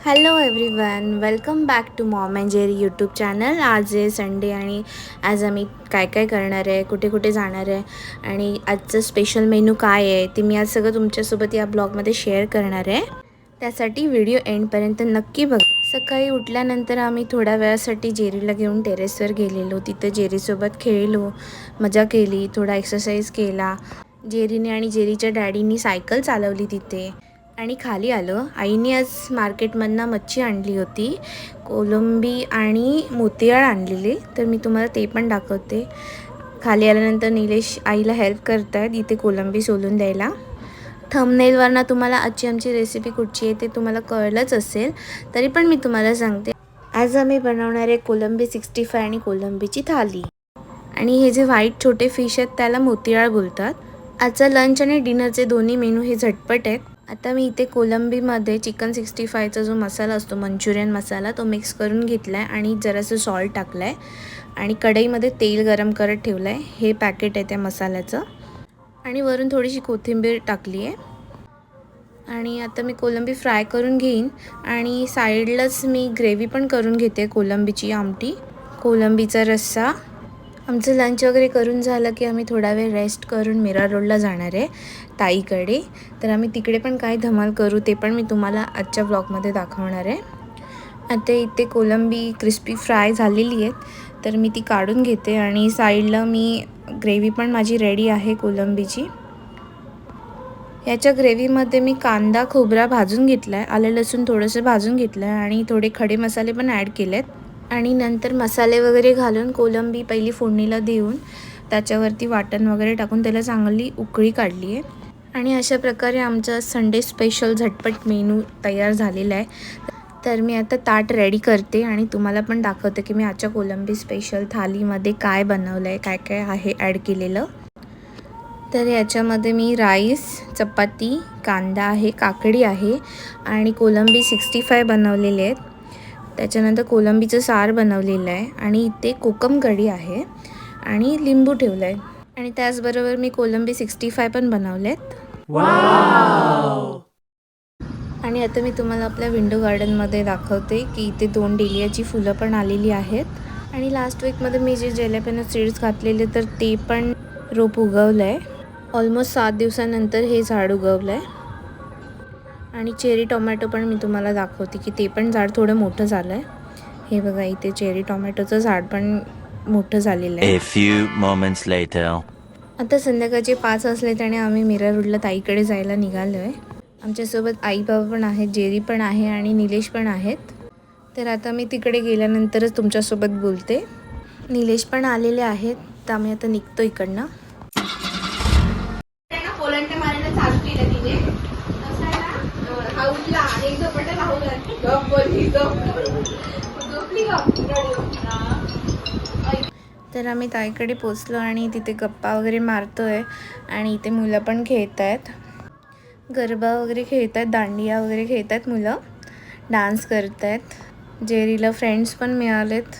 Hello everyone, welcome back to mom and Jerry YouTube channel. आज आहे Sunday आणि आज आम्ही काय काय करणार आहे, कुठे कुठे जाणार आहे आणि आजचं स्पेशल मेनू काय आहे ते मी आज सगळं तुमच्यासोबत या ब्लॉगमध्ये शेअर करणार आहे. त्यासाठी व्हिडिओ एंडपर्यंत नक्की बघा. सकाळी उठल्यानंतर आम्ही थोड्या वेळासाठी जेरीला घेऊन टेरेसवर गेलेलो. तिथं जेरीसोबत खेळलो, मजा केली, थोडा एक्सरसाइज केला. जेरीने आणि जेरीच्या डॅडीनी सायकल चालवली तिथे आणि खाली आलो. आईने आज मार्केटमधनं मच्छी आणली होती, कोलंबी आणि मोतियाळ आणलेले, तर मी तुम्हाला ते पण दाखवते. खाली आल्यानंतर निलेश आईला हेल्प करत आहेत इथे कोलंबी सोलून द्यायला. थंबनेलवरनं तुम्हाला आजची आमची रेसिपी कुठची आहे ते तुम्हाला कळलंच असेल, तरी पण मी तुम्हाला सांगते. आज आम्ही बनवणार आहे कोलंबी 65 आणि कोलंबीची थाली. आणि हे जे व्हाईट छोटे फिश आहेत त्याला मोतियाळ बोलतात. आजचा लंच आणि डिनरचे दोन्ही मेनू हे झटपट आहेत. आता मी इथे कोलंबीमध्ये चिकन 65चा जो मसाला असतो, मंचुरियन मसाला, तो मिक्स करून घेतला आहे आणि जरासं सॉल्ट टाकलं आहे आणि कढईमध्ये तेल गरम करत ठेवलं आहे. हे पॅकेट आहे त्या मसाल्याचं आणि वरून थोडीशी कोथिंबीर टाकली आहे. आणि आता मी कोलंबी फ्राय करून घेईन आणि साईडलाच मी ग्रेव्ही पण करून घेते, कोलंबीची आमटी, कोलंबीचा रस्सा. आमचं लंच वगैरे करून झालं की आम्ही थोडा वेळ रेस्ट करून मीरा रोडला जाणार आहे ताईकडे. तर आम्ही तिकडे पण काय धमाल करू ते पण मी तुम्हाला आजच्या ब्लॉगमध्ये दाखवणार आहे. आता इथे कोलंबी क्रिस्पी फ्राय झालेली आहेत, तर मी ती काढून घेते आणि साईडला मी ग्रेव्ही पण माझी रेडी आहे कोलंबीची. याच्या ग्रेव्हीमध्ये मी कांदा खोबरा भाजून घेतला आहे, आलं लसूण थोडंसं भाजून घेतलं आहे आणि थोडे खडे मसाले पण ॲड केलेत. आणि नंतर मसाले वगैरे घालून कोलंबी पहिली फोडणीला देऊन त्याच्यावरती वाटण वगैरे टाकून त्याला चांगली उकळी काढली आहे. आणि अशा प्रकारे आमचा संडे स्पेशल झटपट मेनू तयार झालेला आहे. तर मी आता ताट रेडी करते आणि तुम्हाला पण दाखवते की मी आजच्या कोलंबी स्पेशल थालीमध्ये काय बनवलं आहे, काय काय आहे ॲड केलेलं. तर याच्यामध्ये मी राईस, चपाती, कांदा आहे, काकडी आहे आणि कोलंबी 65 बनवलेले आहेत. त्याच्यानंतर कोलंबीचं सार बनवलेलं आहे आणि इथे कोकम कढी आहे आणि लिंबू ठेवलं आहे. आणि त्याचबरोबर मी कोलंबी 65 पण बनवलेत. वाव! आणि आता मी तुम्हाला आपल्या विंडो गार्डनमध्ये दाखवते की इथे 2 डेलियाची फुलं पण आलेली आहेत. आणि लास्ट वीकमध्ये मी जे जलेपेनो सीड्स घातलेले तर ते पण रोप उगवलं आहे. ऑलमोस्ट 7 दिवसानंतर हे झाड उगवलं आहे. आणि चेरी टोमॅटो पण मी तुम्हाला दाखवते की ते पण झाड थोडं मोठं झालं आहे. हे बघा, इथे चेरी टोमॅटोचं झाड पण मोठं झालेलं आहे. A few moments later. आता संध्याकाळचे 5 वाजलेत आणि आम्ही मीरा रोडला ताईकडे जायला निघालो आहे. आमच्यासोबत आई बाबा पण आहेत, जेरी पण आहे आणि निलेश पण आहेत. तर आता मी तिकडे गेल्यानंतरच तुमच्यासोबत बोलते. निलेश पण आलेले आहेत, तर आम्ही आता निघतो इकडनं. तर आम्ही ताईकडे पोचलो आणि तिथे गप्पा वगैरे मारतोय आणि इथे मुलं पण खेळत आहेत, गरबा वगैरे खेळत आहेत, दांडिया वगैरे खेळत आहेत, मुलं डान्स करत आहेत. जेरीला फ्रेंड्स पण मिळालेत.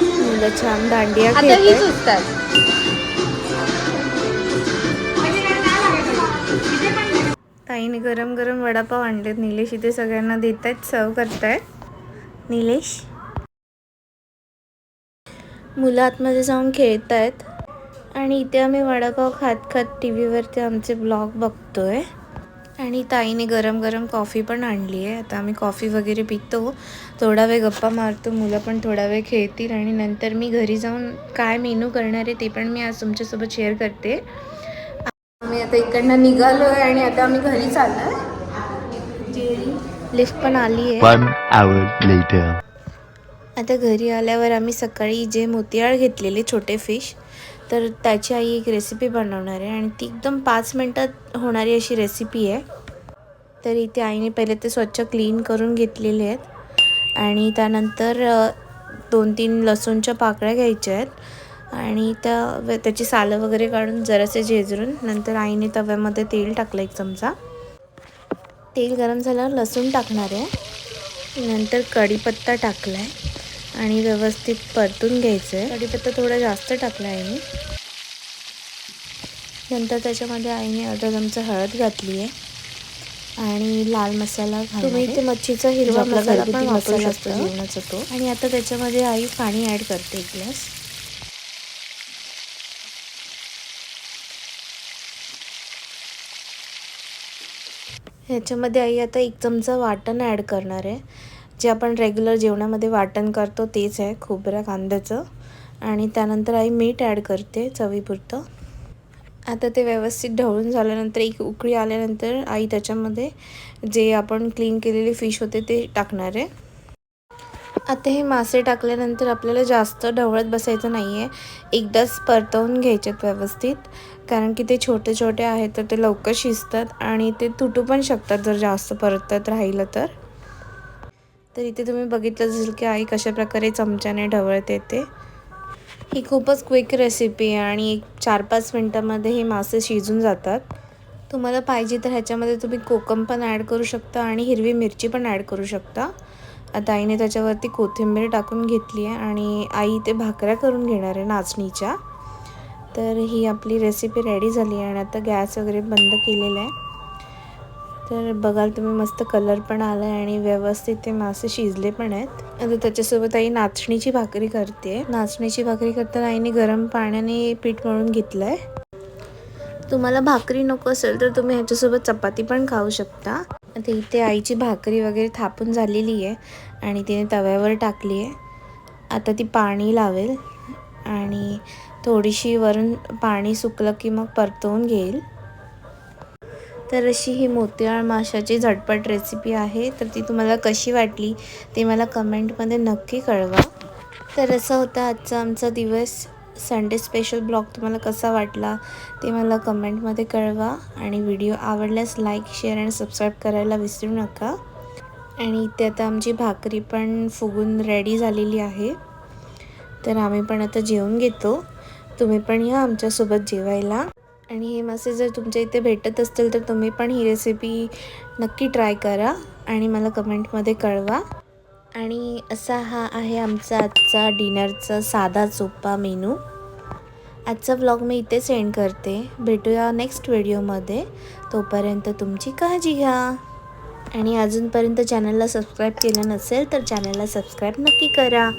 मुलं छान दांडिया खेळतात. ताईने गरम गरम वडापाव आणलेत. निलेश इथे सगळ्यांना देत आहेत, सर्व करतायत. निलेश, मुलं आतमध्ये जाऊन खेळत आहेत आणि इथे आम्ही वडापाव खात खात टी व्हीवरती आमचे ब्लॉग बघतोय. आणि ताईने गरम गरम कॉफी पण आणली आहे. आता आम्ही कॉफी वगैरे पितो, थोडा वेळ गप्पा मारतो, मुलं पण थोडा वेळ खेळतील आणि नंतर मी घरी जाऊन काय मेनू करणार आहे ते पण मी आज तुमच्यासोबत शेअर करते. आम्ही आता इकडनं निघालो आहे आणि आता आम्ही घरी चाललो आहे. जेरी लिफ्ट पण आली आहे. 1 hour later. आता घरी आल्यावर आम्ही सकाळी जे मोतियाळ घेतलेले छोटे फिश, तर त्याची आई एक रेसिपी बनवणार आहे आणि ती एकदम 5 मिनटात होणारी अशी रेसिपी आहे. तर इथे आईने पहिले ते स्वच्छ क्लीन करून घेतलेले आहेत आणि त्यानंतर 2-3 लसूणच्या पाकळ्या घ्यायच्या आहेत आणि त्याची सालं वगैरे काढून जरासे झेजरून नंतर आईने तव्यामध्ये तेल टाकलं 1 चमचा. तेल गरम झाल्यावर लसूण टाकणार आहे. नंतर कढीपत्ता टाकला आहे आणि व्यवस्थित परतून घ्यायचं आहे. कढीपत्ता थोडा जास्त टाकला आहे आईने. नंतर त्याच्यामध्ये आईने अर्धा चमचा हळद घातली आहे आणि लाल मसाला घालणार. तुम्ही इथे मच्छीचा हिरवा मसाला पण वापरू शकता जेवणाचा तो. आणि आता त्याच्यामध्ये आई पाणी ॲड करते 1 ग्लास. ह्याच्यामध्ये आई आता 1 चमचा वाटण ॲड करणार आहे. जे आपण रेग्युलर जेवणामध्ये वाटण करतो तेच आहे, खोबऱ्या कांद्याचं. आणि त्यानंतर आई मीठ ॲड करते चवीपुरतं. आता ते व्यवस्थित ढवळून झाल्यानंतर 1 उकळी आल्यानंतर आई त्याच्यामध्ये जे आपण क्लीन केलेले फिश होते ते टाकणार आहे. आता हे मासे टाकल्यानंतर आपल्याला जास्त ढवळत बसायचं नाही आहे. एकदाच परतवून घ्यायचेत व्यवस्थित, कारण की ते छोटे छोटे आहेत तर ते लवकर शिजतात आणि ते तुटू पण शकतात जर जास्त परतत राहिलं तर. तर इथे तुम्ही बघितलं असेल की आई कशाप्रकारे चमच्याने ढवळते ते. ही खूपच क्विक रेसिपी आहे आणि 4-5 मिनटामध्ये हे मासे शिजून जातात. तुम्हाला पाहिजे तर ह्याच्यामध्ये तुम्ही कोकम पण ॲड करू शकता आणि हिरवी मिरची पण ॲड करू शकता. आता आईने त्याच्यावरती कोथिंबीर टाकून घेतली आहे आणि आई ते भाकऱ्या करून घेणार आहे नाचणीच्या. तर ही आपली रेसिपी रेडी झाली आहे आणि आता गॅस वगैरे बंद केलेला आहे. तर बघाल तुम्ही मस्त कलर पण आला आहे आणि व्यवस्थित ते मासे शिजले पण आहेत. आता त्याच्यासोबत आई नाचणीची भाकरी करते. नाचणीची भाकरी करताना आईने गरम पाण्याने पीठ मळून घेतलं आहे. तुम्हाला भाकरी नको असेल तर तुम्ही ह्याच्यासोबत चपाती पण खाऊ शकता. आता इथे आईची भाकरी वगैरे थापून झालेली आहे आणि तिने तव्यावर टाकली आहे. आता ती पाणी लावेल आणि थोडीशी वरून पाणी सुकलं की मग परतवून घेईल. तर अशी ही मोतीयाळ माशाची झटपट रेसिपी आहे. तर ती तुम्हाला कशी वाटली ते मला कमेंटमध्ये नक्की कळवा. तर असा होता आजचा आमचा दिवस. संडे स्पेशल ब्लॉग तुम्हाला कसा वाटला ते मला कमेंटमध्ये कळवा. आणि व्हिडिओ आवडल्यास लाईक, शेअर आणि सबस्क्राईब करायला विसरू नका. आणि इथे आता आमची भाकरी पण फुगून रेडी झालेली आहे. तर आम्ही पण आता जेवून घेतो. तुम्ही पण या आमच्यासोबत जेवायला. आणि हे मासे जर तुमच्या इथे भेटत असतील तर तुम्ही पण ही रेसिपी नक्की ट्राय करा आणि मला कमेंटमध्ये कळवा. आणि असा हा आहे आमचा आजचा डिनरचा साधा सोपा मेनू. आजचा व्लॉग मी इथेच एंड करते. भेटूया नेक्स्ट व्हिडिओमध्ये. तोपर्यंत तुमची काळजी घ्या. आणि अजूनपर्यंत चॅनलला सबस्क्राईब केलं नसेल तर चॅनलला सबस्क्राईब नक्की करा.